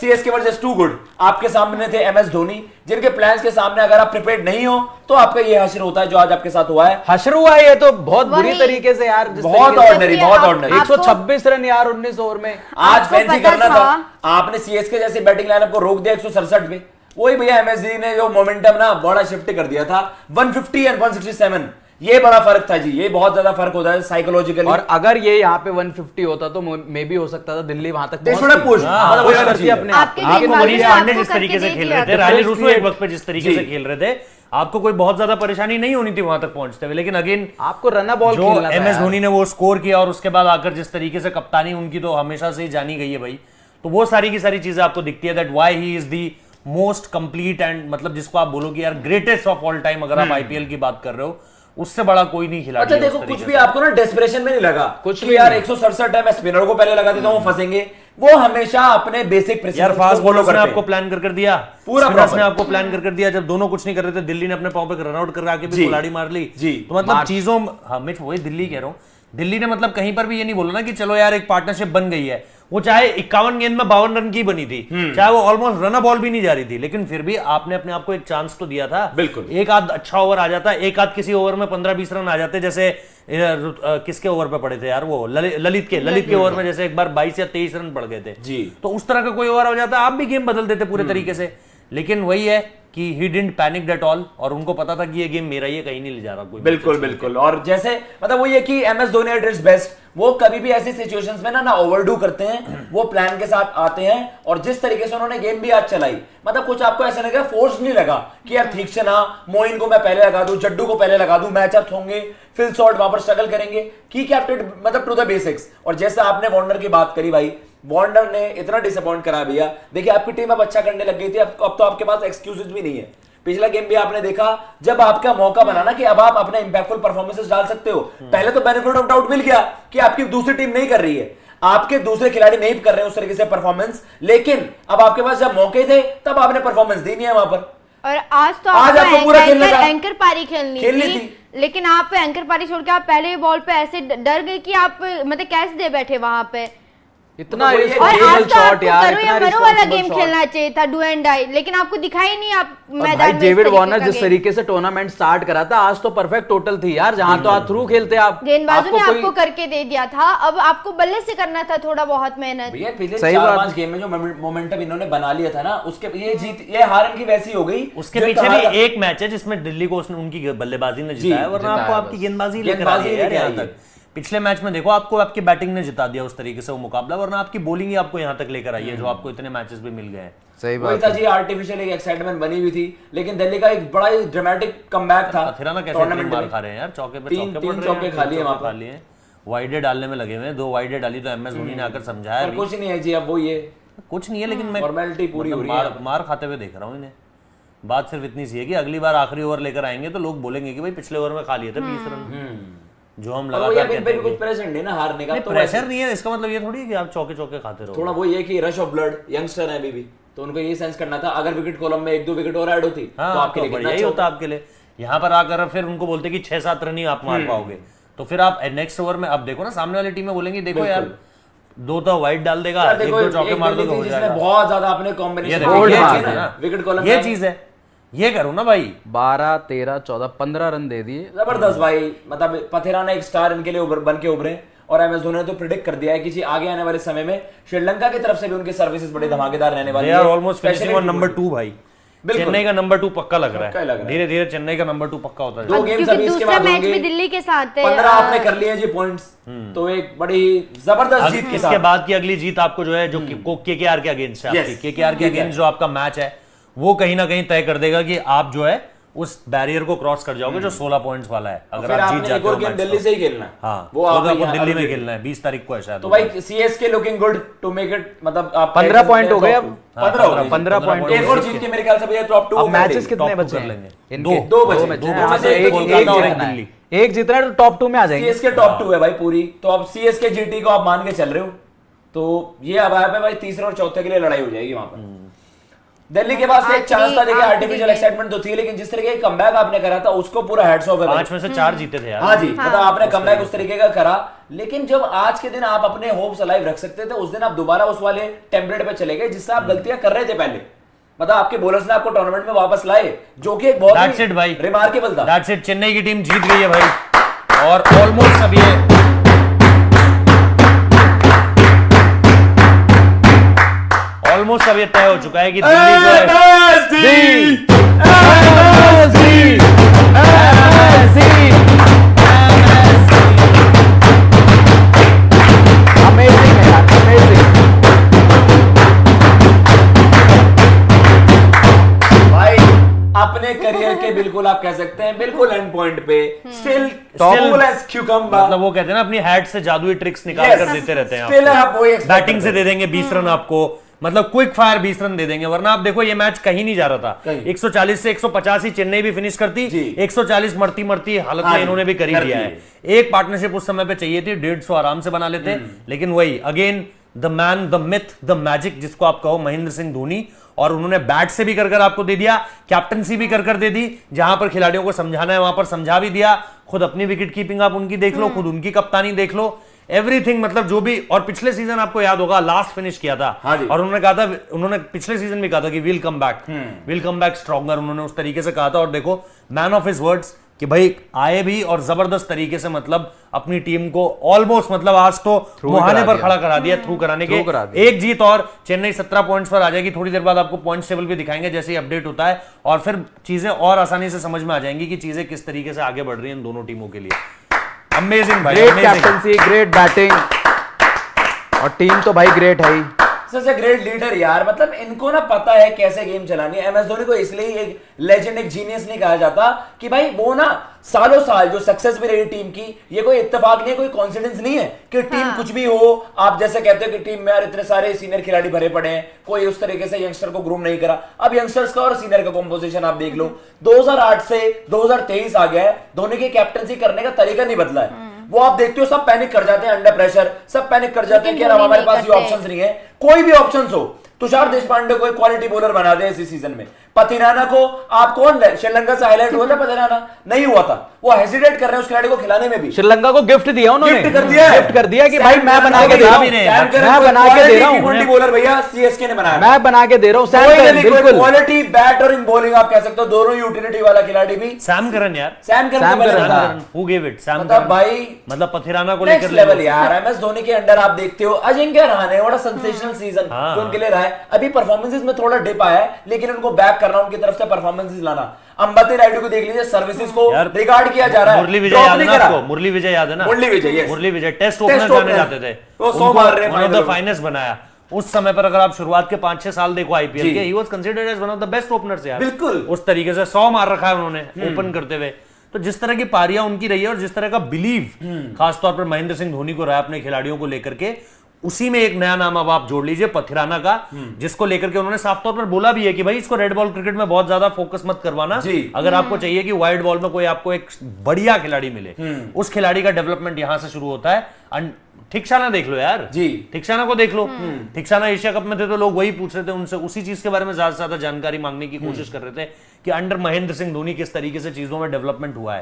CSK versus two good, आपके सामने थे एमएस धोनी, जिनके प्लान्स के सामने अगर आप प्रिपेयर्ड नहीं हो तो आपका ये हश्र होता है जो आज आपके साथ हुआ है। हश्र हुआ ये तो बहुत बुरी तरीके से यार, बहुत ऑर्डिनरी, बहुत ऑर्डिनरी। 126 रन यार 19 ओवर में। आज फैंसी करना था, आपने सीएसके जैसे बैटिंग लाइनअप को रोक दिया 167 पे। वही भैया एमएसडी ने जो मोमेंटम ना बड़ा शिफ्ट कर दिया था 150 एंड 167, ये बड़ा फर्क था जी, ये बहुत ज्यादा फर्क होता है साइकोलॉजिकली। और अगर ये यहाँ पे 150 होता तो मे भी हो सकता था दिल्ली वहां तक अपने आपको मनीष पांडे जिस तरीके से खेल रहे थे, राहिल रूसो एक वक्त पे जिस तरीके से खेल रहे थे, आपको कोई बहुत ज्यादा परेशानी नहीं होनी थी वहां तक पहुंचते हुए। लेकिन अगेन आपको रन बॉल जो एमएस धोनी ने वो स्कोर किया और उसके बाद आकर जिस तरीके से कप्तानी उनकी तो हमेशा से ही जानी गई है भाई, तो वो सारी की सारी चीजें आपको दिखती है that why he is the most complete and मतलब जिसको आप बोलोगे यार ग्रेटेस्ट ऑफ ऑल टाइम, अगर आप आईपीएल की बात कर रहे हो उससे बड़ा कोई नहीं खिलाड़ी। अच्छा देखो, कुछ भी आपको ना डेस्परेशन में नहीं लगा कुछ भी यार 167 है मैं स्पिनर को पहले लगा देता हूं, फंसेंगे। वो हमेशा अपने बेसिक प्रिंसिपल यार फास्ट बॉलर्स ने आपको प्लान कर दिया, पूरा स्पिनर्स ने आपको प्लान कर दिया। जब दोनों कुछ नहीं कर रहे थे, दिल्ली ने अपने पांव पे रन आउट कर आके भी खिलाड़ी मार ली जी। तो मतलब चीजों मैं वही दिल्ली कह रहा हूं, दिल्ली ने मतलब कहीं पर भी ये नहीं बोला ना कि चलो यार एक पार्टनरशिप बन गई है। वो चाहे 51 गेंद में 52 रन की बनी थी, चाहे वो ऑलमोस्ट रन बॉल भी नहीं जा रही थी, लेकिन फिर भी आपने अपने आप को एक चांस तो दिया था। बिल्कुल, एक आध अच्छा ओवर आ जाता, एक आध किसी ओवर में 15-20 रन आ जाते, जैसे किसके ओवर पे पड़े थे यार, वो ललित के ओवर में जैसे एक बार 22 या 23 रन पड़ गए थे जी। तो उस तरह का कोई ओवर हो जाता, आप भी गेम बदल देते पूरे तरीके से। लेकिन वही है कि he didn't panic at all, और उनको पता था कि ये गेम मेरा, ये कहीं नहीं ले जा रहा कोई। बिल्कुल बिल्कुल। और जैसे मतलब वो ये कि MS Dhoni at its best, वो कभी भी ऐसी सिचुएशंस में ना ओवरडू करते हैं, वो प्लान के साथ आते हैं। और जिस तरीके से उन्होंने गेम भी आज चलाई, मतलब कुछ आपको ऐसा लगा फोर्स नहीं लगा कि यार ठीक से ना मोइन को मैं पहले लगा दूं, जड्डू को पहले लगा दूं, मैचअप्स होंगे, फिल शॉट वहां पर स्ट्रगल करेंगे, की कैप्टेड मतलब टू द बेसिक्स। और जैसे आपने वार्नर की बात करी भाई, वार्नर ने इतना डिसअपॉइंट करा दिया। देखिए आपकी टीम अब अच्छा करने लग गई थी, अब तो आपके पास एक्सक्यूजेस भी नहीं है। पिछला गेम भी आपने देखा, जब आपका मौका बना ना कि अब आप अपने इंपैक्टफुल परफॉर्मेंसेस डाल सकते हो, पहले तो बेनिफिट ऑफ डाउट मिल गया कि आपकी दूसरी टीम नहीं कर रही है, आपके दूसरे खिलाड़ी नहीं कर रहे हैं उस तरीके से परफॉर्मेंस, लेकिन अब आपके पास जब मौके थे तब आपने परफॉर्मेंस दी नहीं है वहां पर। और आज तो आपको पूरा एंकर पारी खेलनी थी, लेकिन आप एंकर पारी छोड़ के आप पहले बॉल पे ऐसे डर गए कि आप मतलब कैसे दे बैठे वहां पे। इतना रिस्पॉन्सिबल शॉट यार, इतना मरो वाला गेम खेलना चाहिए था, डू एंड डाई, लेकिन आपको दिखाई नहीं आप मैदान में। डेविड वार्नर जिस तरीके से टूर्नामेंट स्टार्ट करा था, आज तो परफेक्ट टोटल थी यार, जहां तो आप थ्रू खेलते आप, गेंदबाजों ने आपको करके दे दिया था, अब आपको बल्ले से करना था थोड़ा बहुत मेहनत। सही बात, 4-5 गेम में जो मोमेंटम इन्होंने बना लिया था ना, उसके ये जीत, ये हार इनकी वैसी हो गई। उसके पीछे भी एक मैच है जिसमें दिल्ली को उनकी बल्लेबाजी ने जिताया, वरना आपको आपकी गेंदबाजी लेकर आ गई है यहां तक। पिछले मैच में देखो आपको आपकी बैटिंग ने जिता दिया उस तरीके से वो मुकाबला, वरना आपकी बॉलिंग ही आपको यहां तक लेकर आई है जो आपको इतने मैचेस भी मिल गए हैं। सही बात था जी, आर्टिफिशियल एक एक्साइटमेंट बनी हुई थी, लेकिन दिल्ली का एक बड़ा ही ड्रामेटिक कमबैक था। पथिराना कैसे मार खा रहे हैं यार, चौके पे तीन चौके खा लिए वहां पर, वाइडे डालने में लगे हुए हैं, 2 वाइडे डाली तो एमएस धोनी ने आकर समझाया भी कुछ नहीं है जी, अब वो ये कुछ नहीं है, लेकिन मैं फॉर्मेलिटी पूरी हो रही है, मार खाते हुए देख रहा हूं इन्हें। बात सिर्फ इतनी सी है कि अगली बार आखिरी ओवर लेकर आएंगे तो लोग बोलेंगे कि भाई पिछले ओवर में खा लिए थे 20 रन, जो हम लगातार कहते हैं। कुछ प्रेशर नहीं ना हारने का, तो प्रेशर नहीं है, इसका मतलब ये थोड़ी है कि आप चौके चौके खाते रहो। थोड़ा वो ये कि रश ऑफ ब्लड, यंगस्टर है अभी भी, तो उनको ये सेंस करना था अगर विकेट कॉलम में 1-2 विकेट और ऐड होती तो आपके लिए बढ़िया ही होता आपके लिए। यहाँ पर आकर फिर उनको बोलते कि 6-7 रन ही आप मार पाओगे, तो फिर आप नेक्स्ट ओवर में अब देखो ना सामने वाली टीम में बोलेंगे देखो यार 2 तो वाइड डाल देगा, 1-2 चौके मार दोगे, हो जाएगा। बहुत ज्यादा आपने कॉम्बिनेशन विकेट कॉलम, ये चीज है, ये करो ना भाई। 12, 13, 14, 15 रन दे दिए, जबरदस्त भाई। मतलब पथिराना एक स्टार इनके लिए बन के उभरे, और एमएस धोनी ने तो प्रेडिक्ट कर दिया है कि आगे आने वाले समय में श्रीलंका की तरफ से भी उनकी सर्विसेज बड़ी धमाकेदार रहने वाली है। ऑलमोस्ट फिनिशिंग ऑन नंबर 2 भाई, चेन्नई का नंबर 2 पक्का लग रहा है, धीरे धीरे चेन्नई का नंबर 2 पक्का होता है। 2 गेम्स अभी इसके बाद होंगे, मैच में दिल्ली के साथ 15 आपने कर लिए जी पॉइंट्स, तो एक बड़ी जबरदस्त जीत के साथ इसके बाद की अगली जीत आपको जो है जो केकेआर के अगेंस्ट है, आपकी केकेआर के अगेंस्ट जो आपका मैच है वो कहीं ना कहीं तय कर देगा कि आप जो है उस बैरियर को क्रॉस कर जाओगे जो 16 पॉइंट्स वाला है। अगर आप जीत जाते हो मैच दिल्ली से ही खेलना है, हाँ वो आपको दिल्ली में खेलना है, 20 तारीख को है शायद। तो भाई CSK looking good to make it, मतलब आप 15 पॉइंट हो गए, अब 15 पॉइंट, एक और जीत के मेरे ख्याल से भैया टॉप 2 मैचेस कितने बचे हैं इनके? 2 बचे, एक जीतना है तो टॉप 2 में आ जाएंगे। सीएसके टॉप 2 है भाई पूरी, तो अब सीएसके जीटी को आप मान के चल रहे हो, तो ये अब है भाई तीसरे और चौथे के लिए लड़ाई हो जाएगी वहां पर। दिल्ली के पास एक चांस था, देखिए आखिरी आर्टिफिशियल में। एक्साइटमेंट तो थी, लेकिन जिस तरीके का कमबैक आपने करा था उसको पूरा हेड्स ऑफ है भाई। 5 में से 4 जीते थे यार। हाँ जी, मतलब आपने कमबैक उस तरीके का करा, लेकिन जब आज के दिन आप अपने होप्स अलाइव रख सकते थे, उस दिन आप दोबारा उस वाले टेम्पलेट पे चले गए जिससे आप गलतियां कर रहे थे पहले। मतलब आपके बॉलर्स ने आपको टूर्नामेंट में वापस लाए, जो कि एक बहुत That's it भाई, रिमार्केबल था। That's it, चेन्नई की टीम जीत गई है भाई, और ऑलमोस्ट अब ये ऑलमोस्ट अब ये तय हो चुका है कि दिल्ली जो है अमेजिंग है यार, अमेजिंग। भाई अपने करियर के बिल्कुल आप कह सकते हैं बिल्कुल एंड पॉइंट पे, स्टिल कूल एज क्यूकम्बर। मतलब वो कहते हैं ना अपनी हैट से जादुई ट्रिक्स निकाल कर देते रहते हैं स्टिल आपको। आप वही expect बैटिंग से दे देंगे 20 रन आपको, मतलब क्विक फायर 20 रन दे देंगे, वरना आप देखो ये मैच कहीं नहीं जा रहा था। कहीं। 140 से 185 ही चेन्नई भी फिनिश करती, जी। 140 मरती मरती हालत हाँ में जी, इन्होंने भी कर ही करती दिया है। एक पार्टनरशिप उस समय पे चाहिए थी, 150 आराम से बना लेते, लेकिन वही again the man, the myth, the magic जिसको आप कहो, महेंद्र सिंह धोनी, और उन्होंने बैट से भी कर आपको दे दिया, कैप्टनसी भी कर दे दी, जहां पर खिलाड़ियों को समझाना है वहां पर समझा भी दिया, खुद अपनी विकेट कीपिंग आप उनकी देख लो, खुद उनकी कप्तानी देख लो, एवरीथिंग, मतलब जो भी। और पिछले सीजन आपको याद होगा लास्ट फिनिश किया था, हाँ जी। और उन्होंने कहा था, उन्होंने पिछले सीजन भी कहा था कि विल कम बैक स्ट्रॉन्गर, उन्होंने उस तरीके से कहा था, और देखो मैन ऑफ हिज वर्ड्स कि भाई आए भी और जबरदस्त तरीके से, मतलब अपनी टीम को ऑलमोस्ट, मतलब आज तो मुहाने पर खड़ा करा दिया, थ्रू कराने के। एक जीत और चेन्नई 17 पॉइंट्स पर आ जाएगी। थोड़ी देर बाद आपको पॉइंट्स टेबल भी दिखाएंगे जैसे ही अपडेट होता है, और फिर चीजें और आसानी से समझ में आ जाएंगी कि चीजें किस तरीके से आगे बढ़ रही हैं इन दोनों टीमों के लिए। अमेजिंग भाई, ग्रेट कैप्टनसी, ग्रेट बैटिंग, और टीम तो भाई ग्रेट है ही। सच ए ग्रेट लीडर यार, मतलब इनको ना पता है कैसे गेम चलानी है। एमएस धोनी को इसलिए एक लेजेंड, एक जीनियस नहीं कहा जाता कि भाई वो ना सालों साल जो सक्सेस भी रही टीम की, ये कोई इत्तेफाक नहीं है, कोई कॉन्फिडेंस नहीं है कि टीम कुछ भी हो। आप जैसे कहते हो कि टीम में यार इतने सारे सीनियर खिलाड़ी भरे पड़े हैं, कोई उस तरीके से यंगस्टर को ग्रूम नहीं करा। अब यंगस्टर्स का और सीनियर का कॉम्पोजिशन आप देख लो, 2008 से 2023 आ गया है, धोनी की कैप्टनसी करने का तरीका नहीं बदला है। वो आप देखते हो सब पैनिक कर जाते हैं अंडर प्रेशर, सब पैनिक कर जाते हैं कि यार हमारे पास ये ऑप्शंस नहीं है। कोई भी ऑप्शंस हो, तुषार देशपांडे को एक क्वालिटी बॉलर बना दे इसी सीजन में, पथिराना को आप कौन श्रीलंका से हाईलाइट हुआ था, पथिराना नहीं हुआ था, वो हेजिटेट कर रहे हैं उस खिलाड़ी को खिलाने में भी। श्रीलंका को गिफ्ट दिया उन्होंने, गिफ्ट कर दिया है, गिफ्ट कर दिया कि भाई मैं बना के दे रहा हूं, मैं बना के दे रहा हूं, बॉलर भैया सीएसके ने बनाया, मैं बना के दे रहा हूं। बिल्कुल क्वालिटी बैट और इन बॉलिंग आप कह सकते हो, दोनों यूटिलिटी वाला खिलाड़ी भी। सैम करन यार, Sam Curran who give it, Sam मतलब भाई मतलब पथिराना को नेक्स्ट लेकर लेवल यार। एमएस धोनी के अंडर आप देखते हो Ajinkya Rahane, what a sensational season जो उनके लिए रहा है। अभी परफॉर्मेंसेस में थोड़ा डिप आया है, लेकिन उनको बैक करना, उनकी तरफ से परफॉर्मेंसेस लाना। अंबती रायडू को देख लीजिए, सर्विसेज को रिगार्ड किया जा रहा है। मुरली विजय याद है ना आपको, मुरली विजय याद है ना, Murali Vijay, yes, Murali Vijay test opener जाने जाते थे, वो 100 मार रहे वन ऑफ द फाइनेस्ट बनाया उस समय पर। अगर आप शुरुआत के 5-6 साल देखो आईपीएल के, he was considered as one of the best openers यार, बिल्कुल उस तरीके से 100 मार रखा है उन्होंने ओपन करते हुए। तो जिस तरह की पारियां उनकी रही है और जिस तरह का बिलीव खासतौर पर महेंद्र सिंह धोनी को रहा है अपने खिलाड़ियों को लेकर के, उसी में एक नया नाम अब आप जोड़ लीजिए पथिराना का, जिसको लेकर के उन्होंने साफ तौर पर बोला भी है कि भाई इसको रेड बॉल क्रिकेट में बहुत ज्यादा फोकस मत करवाना, अगर आपको चाहिए कि वाइड बॉल में कोई आपको एक बढ़िया खिलाड़ी मिले, उस खिलाड़ी का डेवलपमेंट यहां से शुरू होता है। ठिकशाना देख लो यार जी, ठिकशाना को देख लो, ठिकशाना एशिया कप में थे तो लोग वही पूछ रहे थे उनसे, उसी चीज के बारे में ज्यादा से ज्यादा जानकारी मांगने की कोशिश कर रहे थे कि अंडर महेंद्र सिंह धोनी किस तरीके से चीजों में डेवलपमेंट हुआ है।